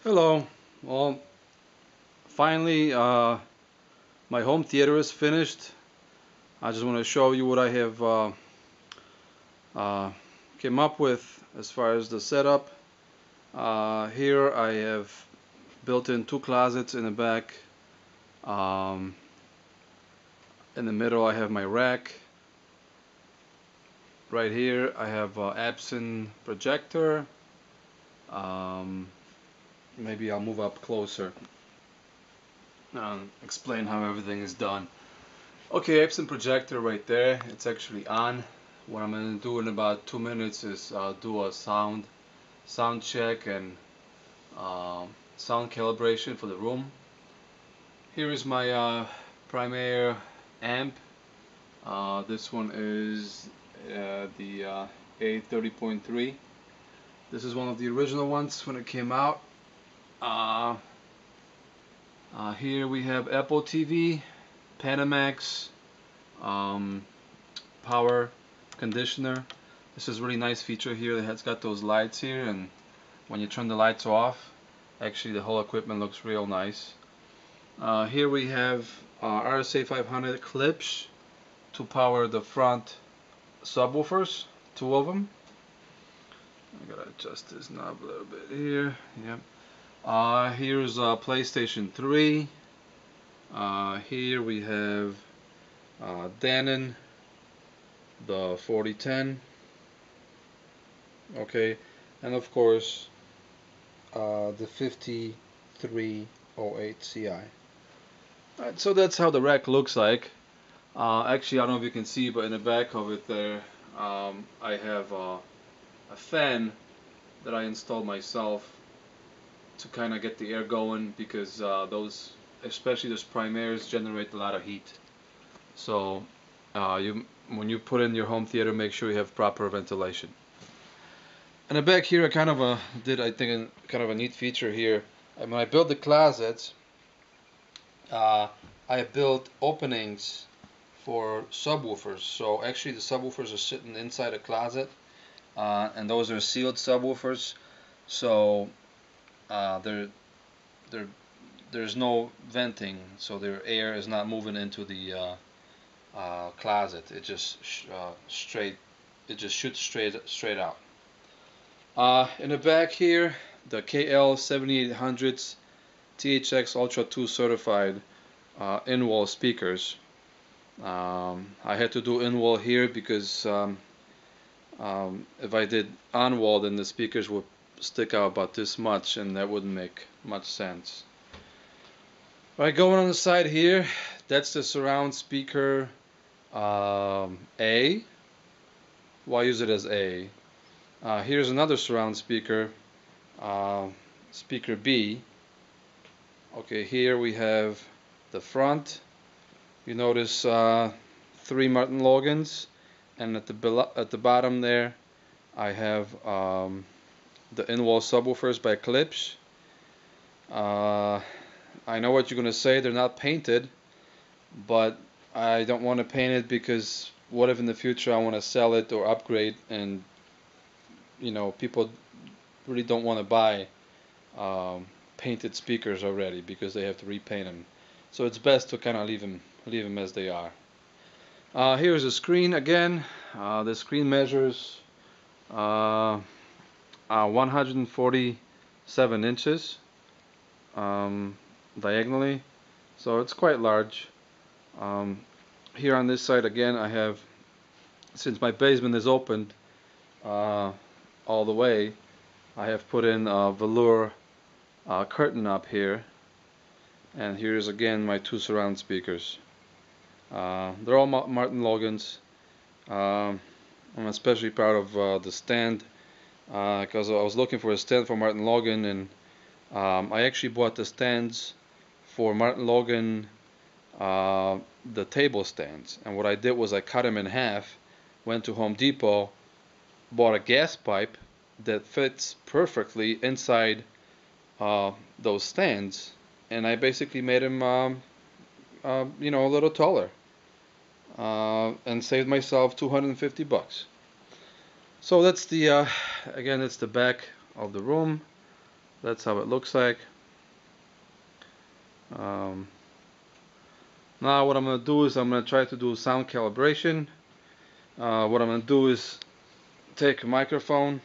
Hello. Well, finally, my home theater is finished. I just want to show you what I have uh, came up with as far as the setup. Here I have built in two closets in the back. Um, in the middle I have my rack. Right here I have Epson projector. Um, Maybe I'll move up closer and explain how everything is done. Okay, Epson projector right there. It's actually on. What I'm gonna do in about 2 minutes is do a sound check and sound calibration for the room. Here is my Primera amp. This one is the A30.3. This is one of the original ones when it came out. Uh, Here we have Apple TV, Panamax, um, power conditioner. This is a really nice feature here. It's got those lights here, and when you turn the lights off, actually the whole equipment looks real nice. Here we have RSA 500 clips to power the front subwoofers, two of them. I gotta adjust this knob a little bit here. Yep. Here's PlayStation 3. Here we have Denon, the 4010. Okay, and of course the 5308 Ci. Alright, so that's how the rack looks like. Actually, I don't know if you can see, but in the back of it there, I have a fan that I installed myself to kind of get the air going because those, especially those primaries, generate a lot of heat. So when you put in your home theater, make sure you have proper ventilation. And the back here, I kind of did, I think, kind of a neat feature here. And when I built the closets, I built openings for subwoofers. So actually, the subwoofers are sitting inside a closet, and those are sealed subwoofers. So they're, there's no venting, so their air is not moving into the closet. It just it just shoots straight out. In the back here, the KL 7800s THX Ultra 2 certified in-wall speakers. I had to do in-wall here because if I did on-wall, then the speakers would stick out about this much, and that wouldn't make much sense. Alright, going on the side here, that's the surround speaker A. Why use it as A? Here's another surround speaker, speaker B. Okay, here we have the front. You notice three Martin Logans, and at the bottom there, I have the in-wall subwoofers by Klipsch. I know what you're gonna say. They're not painted, but I don't want to paint it because what if in the future I want to sell it or upgrade, and people really don't want to buy painted speakers already because they have to repaint them. So it's best to kind of leave them as they are. Here's a screen again. The screen measures 147 inches diagonally, so it's quite large. Here on this side again, I have, since my basement is opened all the way, I have put in a velour curtain up here, and here's again my two surround speakers. They're all Martin Logans. I'm especially proud of the stand because I was looking for a stand for Martin Logan, and I actually bought the stands for Martin Logan, the table stands, and what I did was I cut them in half, went to Home Depot, bought a gas pipe that fits perfectly inside those stands, and I basically made them a little taller, and saved myself $250. So that's the again, it's the back of the room. That's how it looks like. Um, Now what I'm going to do is I'm going to try to do sound calibration. What I'm going to do is take a microphone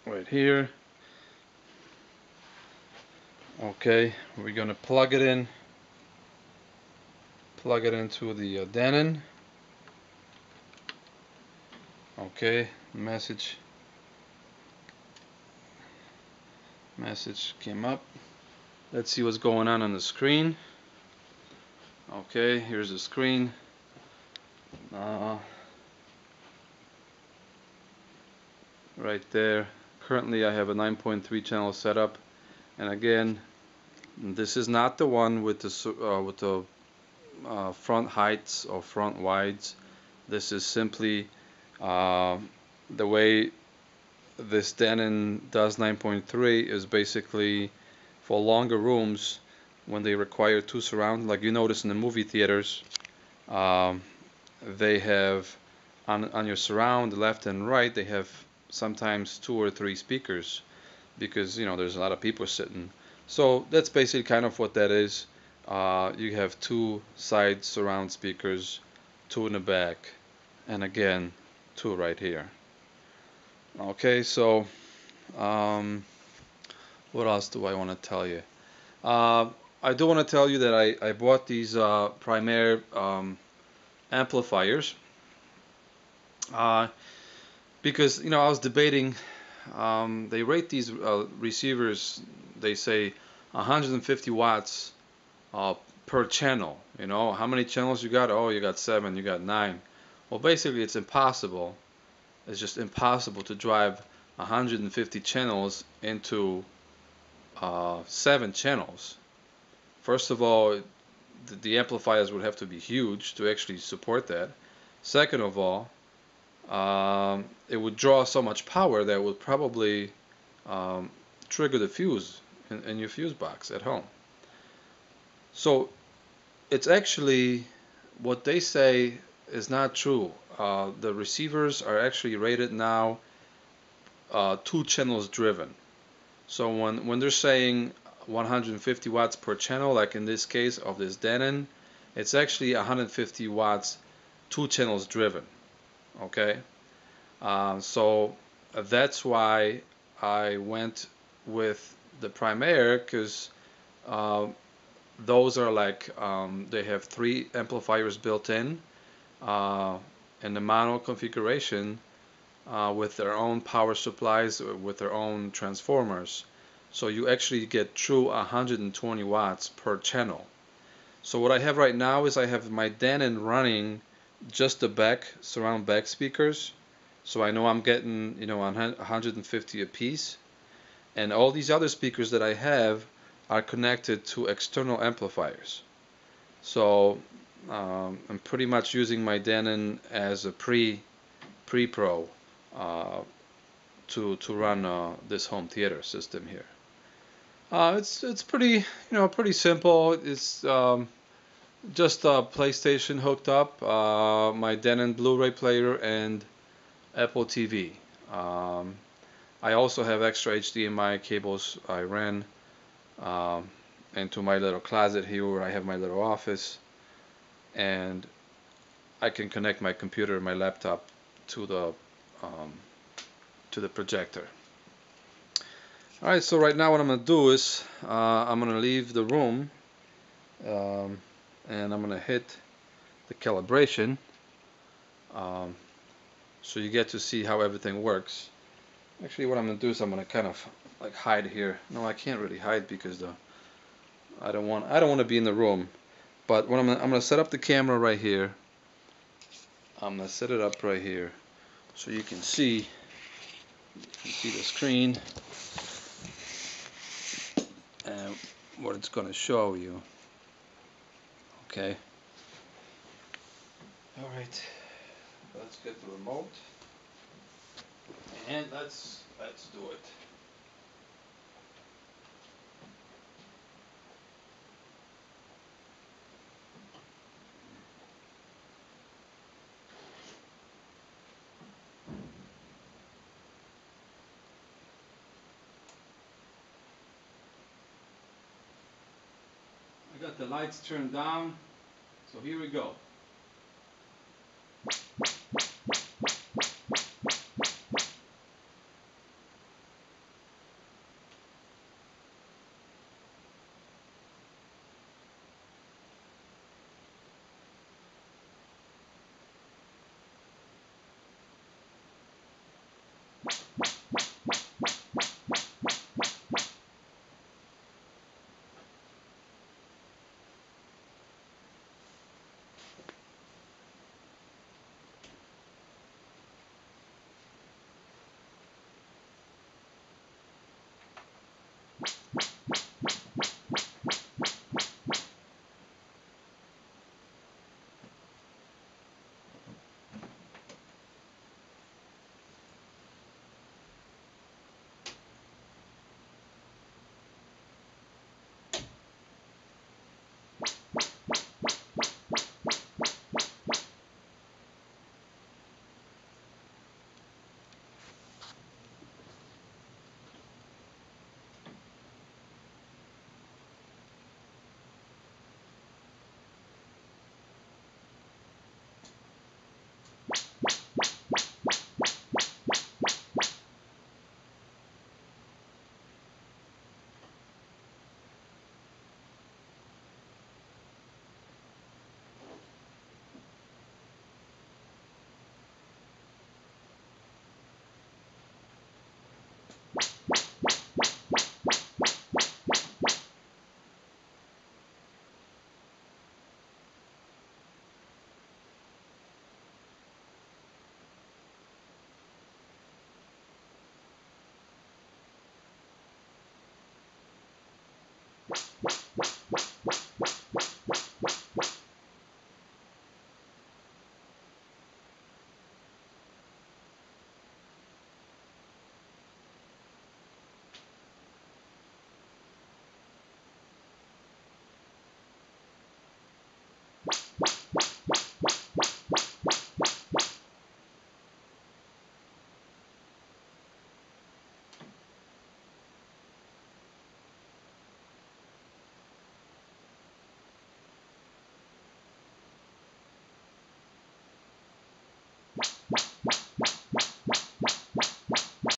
right here. Okay, we're going to plug it into the Denon. Okay, message came up. Let's see what's going on the screen. Okay, here's the screen. Right there. Currently I have a 9.3 channel setup, and again, this is not the one with the front heights or front wides. This is simply the way this Denon does 9.3 is basically for longer rooms when they require two surround. Like you notice in the movie theaters, they have on your surround left and right, they have sometimes 2 or 3 speakers because there's a lot of people sitting. So that's basically kind of what that is. You have 2 side surround speakers, 2 in the back, and again 2 right here. Okay, so what else do I want to tell you? I do want to tell you that I bought these Primaire amplifiers because I was debating. They rate these receivers. They say 150 watts per channel. How many channels you got? Oh, you got 7. You got 9. Well, basically, it's impossible. It's just impossible to drive 150 channels into 7 channels. First of all, the amplifiers would have to be huge to actually support that. Second of all, it would draw so much power that would probably trigger the fuse in your fuse box at home. So it's actually what they say is not true. The receivers are actually rated now 2 channels driven. So when they're saying 150 watts per channel, like in this case of this Denon, it's actually 150 watts 2 channels driven. Okay, so that's why I went with the Primaire, because those are like they have 3 amplifiers built in the mono configuration with their own power supplies, with their own transformers. So you actually get true 120 watts per channel. So what I have right now is I have my Denon running just the surround back speakers. So I know I'm getting 150 a piece. And all these other speakers that I have are connected to external amplifiers. So I'm pretty much using my Denon as a pre-pro to run this home theater system here. It's pretty pretty simple. It's just a PlayStation hooked up, my Denon Blu-ray player, and Apple TV. I also have extra HDMI cables I ran into my little closet here where I have my little office, and I can connect my computer and my laptop to the projector. Alright, so right now what I'm going to do is I'm going to leave the room and I'm going to hit the calibration so you get to see how everything works. Actually, what I'm going to do is I'm going to kind of like hide here. No, I can't really hide because I don't want to be in the room. But what I'm going to set up the camera right here. I'm going to set it up right here so you can see the screen and what it's going to show you. Okay. All right. Let's get the remote and let's do it. got the lights turned down, so here we go.